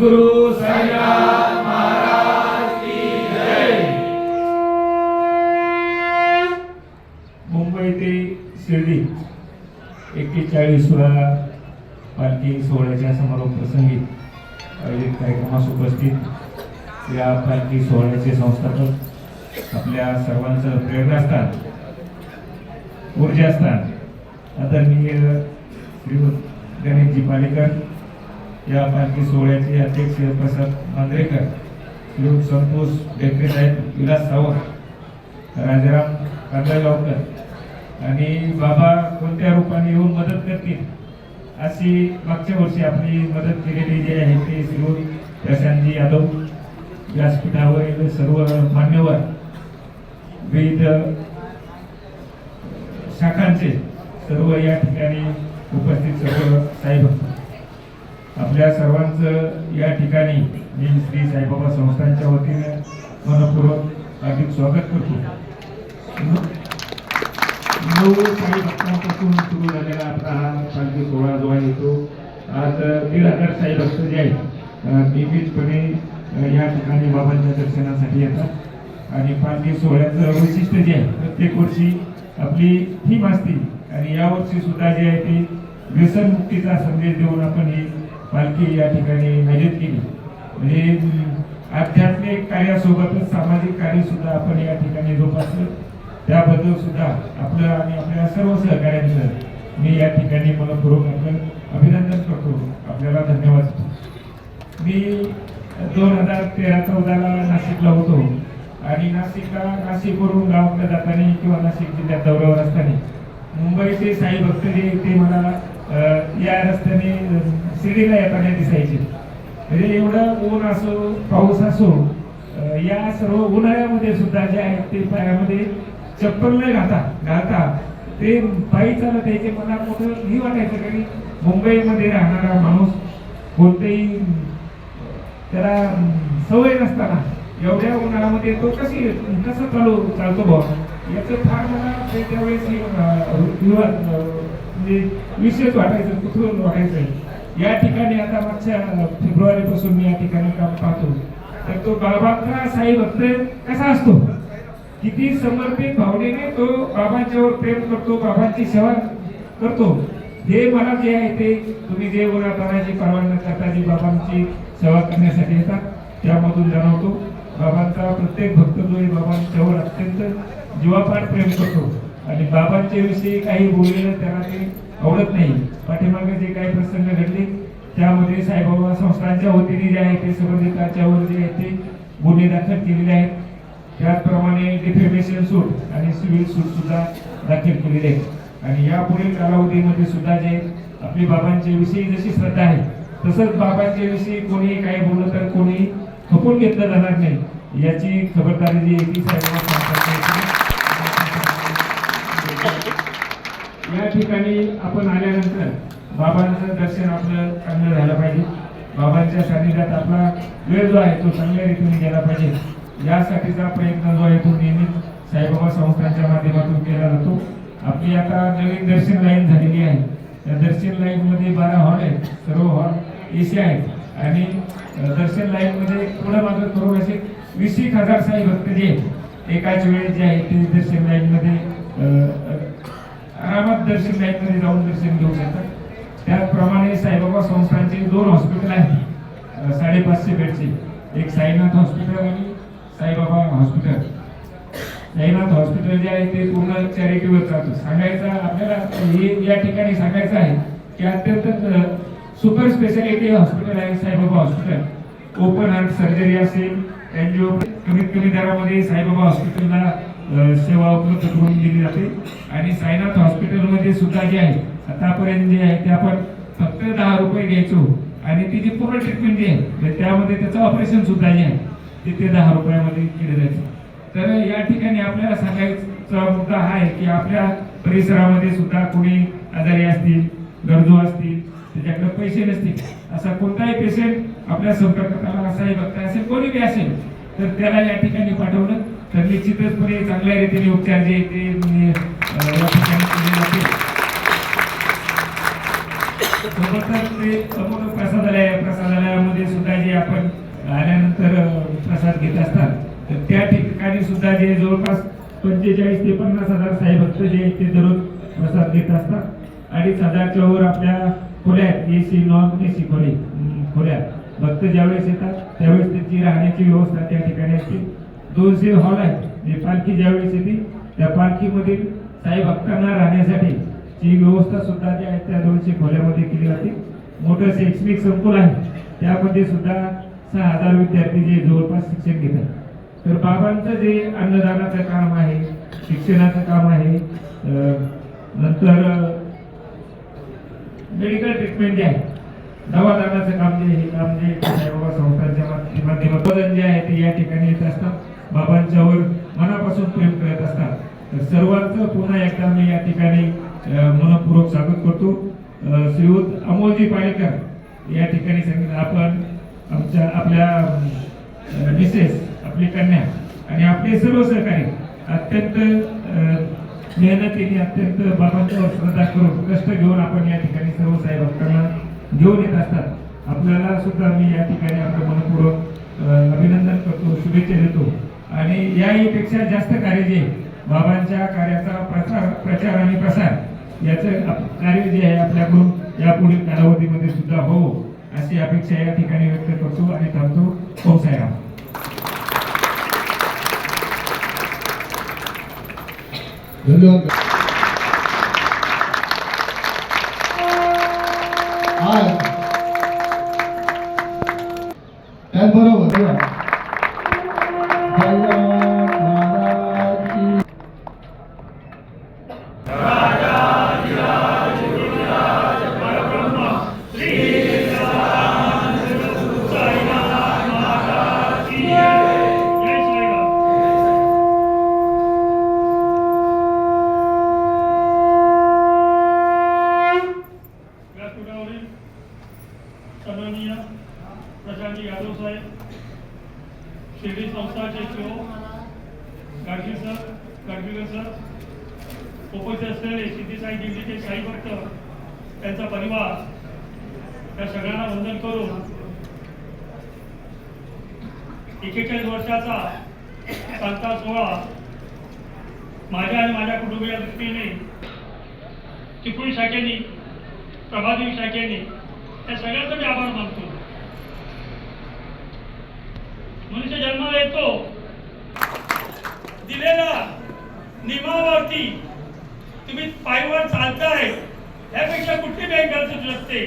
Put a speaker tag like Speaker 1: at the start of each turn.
Speaker 1: सद्गुरु साईनाथ महाराज की जय। मुंबई ते शिर्डी 41व्या पालखी सोहळ्याच्या समारोप प्रसंगी आयोजित कार्यक्रमास उपस्थित या पालखी सोहळ्याचे संस्थापक आपल्या सर्वांचं प्रेरणास्थान ऊर्जास्थान आदरणीय श्री गणेशजी पालेकर, या पालखी सोहळ्याचे अध्यक्ष प्रसाद मांजरेकर, श्री संतोष डेकरे साहेब, विलास सावंत, राजाराम कांदळगावकर आणि बाबा कोणत्या रूपाने येऊन मदत करतील अशी मागच्या वर्षी आपली मदत केलेली जे आहे ते श्री प्रशांतजी यादव, व्यासपीठावरील सर्व मान्यवर, विविध शाखांचे सर्व या ठिकाणी उपस्थित सर्व साईभक्त, आपल्या सर्वांचं या ठिकाणी मी श्री साईबाबा संस्थांच्या वतीने मनपूर्वक हार्दिक स्वागत करतो। 9 साईभक्तांपासून सुरू झालेला आपला हा पालखी सोहळा जो आहे तो आज 1,500 साईभक्त जे आहेत नियमितपणे या ठिकाणी बाबांच्या दर्शनासाठी येतात आणि पालखी सोहळ्याचं वैशिष्ट्य जे आहे प्रत्येक वर्षी आपली थीम असते आणि यावर्षी सुद्धा जे आहे ते व्यसनमुक्तीचा संदेश देऊन आपण ही पालखी या ठिकाणी आयोजित केली। म्हणजे आध्यात्मिक कार्यासोबतच सामाजिक कार्य सुद्धा आपण या ठिकाणी जोपासलं, त्याबद्दल सुद्धा आपलं आणि आपल्या सर्व सहकार्यांचं मी या ठिकाणी मनपूर्वक आपलं अभिनंदन करतो, आपल्याला धन्यवाद। मी 2013-14ला नाशिकला होतो आणि नाशिकवरून गावाकडे जाताना किंवा नाशिक जिल्ह्यात दौऱ्यावर असताना मुंबईचे साई भक्त जे ते मला या रस्त्याने शिर्डीला येताना दिसायचे। म्हणजे एवढं ऊन असो पाऊस असो या सर्व उन्हाळ्यामध्ये सुद्धा जे आहेत ते पायामध्ये चप्पल न घालता ते पायी चालत यायचे। मला मोठं ही वाटायचं कारण मुंबईमध्ये राहणारा माणूस कोणतेही त्याला सवय नसताना एवढ्या उन्हाळ्यामध्ये तो कसं चालतो भाऊ याचं फार मला त्यावेळेस म्हणजे विशेष वाटायचं, कुतूहल वाटायचं। या ठिकाणी आता मागच्या फेब्रुवारीपासून मी या ठिकाणी काम पाहतो तर तो बाबांचा साई भक्त कसा असतो, किती समर्पित भावनेने तो बाबांच्यावर प्रेम करतो, बाबांची सेवा करतो, हे मला जे आहे ते तुम्ही जे उन्हातानाची पर्वा न करता जी बाबांची सेवा करण्यासाठी येतात त्यामधून जाणवतो। बाबांचा प्रत्येक भक्त जो आहे बाबांच्यावर अत्यंत जीवापाड प्रेम करतो आणि बाबांच्या विषयी काही बोललेलं त्याला ते आवडत नाही। पाठीमागे जे काही प्रसंग घडले त्यामध्ये साईबाबा संस्थांच्या वतीने जे आहे ते संबंधितांच्यावर जे आहे ते गुन्हे दाखल केलेले आहेत, त्याचप्रमाणे डिफेमेशन सूट आणि सिव्हिल सूट सुद्धा दाखल केलेले आहेत आणि यापुढील कालावधीमध्ये सुद्धा जे आपली बाबांच्या विषयी जशी श्रद्धा आहे तसंच बाबांच्या विषयी कोणी काही बोललं तर कोणी खपून घेतलं जाणार नाही याची खबरदारी जी आहे ती साईबाबा संस्थांची। या ठिकाणी आपण आल्यानंतर बाबांचं दर्शन आपलं चांगलं झालं पाहिजे, बाबांच्या सानिध्यात आपला वेळ जो आहे तो चांगल्या रीतीने गेला पाहिजे यासाठीचा प्रयत्न जो आहे तो नियमित साईबाबा संस्थांच्या माध्यमातून केला जातो। आपली आता नवीन दर्शन लाईन झालेली आहे, त्या दर्शन लाईन मध्ये 12 हॉल आहेत, सर्व हॉल एसी आहेत आणि दर्शन लाईन मध्ये पुढे मागे करून असे 20,000 साई भक्त जे एकाच वेळेस जे आहे ते दर्शन लाईन मध्ये आरामात दर्शन लाईन मध्ये जाऊन दर्शन घेऊ शकतात। त्याचप्रमाणे साईबाबा संस्थांचे 2 हॉस्पिटल आहेत 550 बेडचे, एक साईनाथ हॉस्पिटल आणि साईबाबा हॉस्पिटल। साईनाथ हॉस्पिटल जे आहे ते पूर्ण चॅरिटीवर चालतं। सांगायचं आपल्याला हे या ठिकाणी सांगायचं आहे की अत्यंत सुपर स्पेशालिटी हॉस्पिटल आहे Saibaba hospital. Open heart surgery असेल, एनजीओ कमीत कमी दरामध्ये साईबाबा हॉस्पिटलला सेवा उपलब्ध करून दिली जाते आणि साईनाथ हॉस्पिटलमध्ये सुद्धा जे आहे आतापर्यंत जे आहे ते आपण फक्त 10 रुपये घ्यायचो आणि तिची पूर्ण ट्रीटमेंट जी आहे त्यामध्ये त्याचं ऑपरेशन सुद्धा जे आहे ते 10 रुपयामध्ये केलं जायचं। तर या ठिकाणी आपल्याला सांगायचा मुद्दा हा आहे की आपल्या परिसरामध्ये सुद्धा कोणी आजारी असतील, गरजू असतील, त्याच्याकडे पैसे नसतील, असा कोणताही पेशंट आपल्या संपर्कात आला, असाही भक्त असेल, कोणी बी असेल तर त्याला या ठिकाणी पाठवलं तर निश्चितचपणे चांगल्या रीतीने उपचार जे ते या ठिकाणी केले जाते। सोबतच ते प्रसादालयामध्ये सुद्धा जे अंदाजे जवळपास 45 ते 50,000 साई भक्त जे आहेत ते दररोज प्रसाद घेत असतात. 2,500च्या वर आपल्या खोल्या आहेत, एसी नॉन एसी खोल्या. भक्त ज्यावेळेस येतात त्यावेळेस त्यांची राहण्याची व्यवस्था त्या ठिकाणी असते. 200 हॉल आहेत. जे पालखी ज्यावेळेस येते त्या पालखीमधील साई भक्तांना राहण्यासाठी ची व्यवस्था सुद्धा जी आहे त्या 200 खोल्यामध्ये केली जाते. मोठं शैक्षणिक संकुल आहे, त्यामध्ये सुद्धा 6,000 विद्यार्थी जे जवळपास शिक्षण घेतात. तर बाबांचं जे अन्नदानाचं काम आहे, शिक्षणाचं काम आहे, नंतर मेडिकल ट्रीटमेंट जे आहे, दवादानाचं काम जे हे काम जे साईबाबा संस्थांच्या माध्यमातून जे आहे ते या ठिकाणी येत असतात. बाबांच्यावर मनापासून प्रेम करत असतात. तर सर्वांचं पुन्हा एकदा मी या ठिकाणी मनपूर्वक स्वागत करतो. श्रीयुत अमोलजी पालेकर या ठिकाणी सांगितलं, आपण आपल्या मिसेस, आपली कन्या आणि आपले सर्व सहकारी अत्यंत मेहनतीने, अत्यंत बाबांच्यावर श्रद्धा करून कष्ट घेऊन आपण या ठिकाणी सर्व साई भक्तांना घेऊन येत असतात. आपल्याला सुद्धा मी या ठिकाणी आपलं मनपूर्वक अभिनंदन करतो, शुभेच्छा देतो. आणि याहीपेक्षा जास्त कार्य जे बाबांच्या कार्याचा प्रचार आणि प्रसार याचं कार्य जे आहे आपल्याकडून यापुढील कालावधीमध्ये सुद्धा हो अशी अपेक्षा या ठिकाणी व्यक्त करतो आणि थांबतो. ओम साईराम.
Speaker 2: धन्यवाद. त्याचबरोबर
Speaker 3: सन्माननीय प्रशांत यादव साहेब, शिर्डी संस्थाचे CEO गाडगीकर सर, उपस्थित असलेले सिद्धी साई दिल्लीचे साई भक्त, त्यांचा परिवार, या सगळ्यांना वंदन करून 41 वर्षाचा सांगता सोहळा माझ्या आणि माझ्या कुटुंबिया दृष्टीने चिपळूण शाखेने, प्रभादेवी शाखेने त्या सगळ्यांचा मी आभार मानतो. मनुष्य जन्माला येतो, दिलेल्या नियमावरती तुम्ही पायवर चालताय, यापेक्षा कुठली बँक गरज नसते.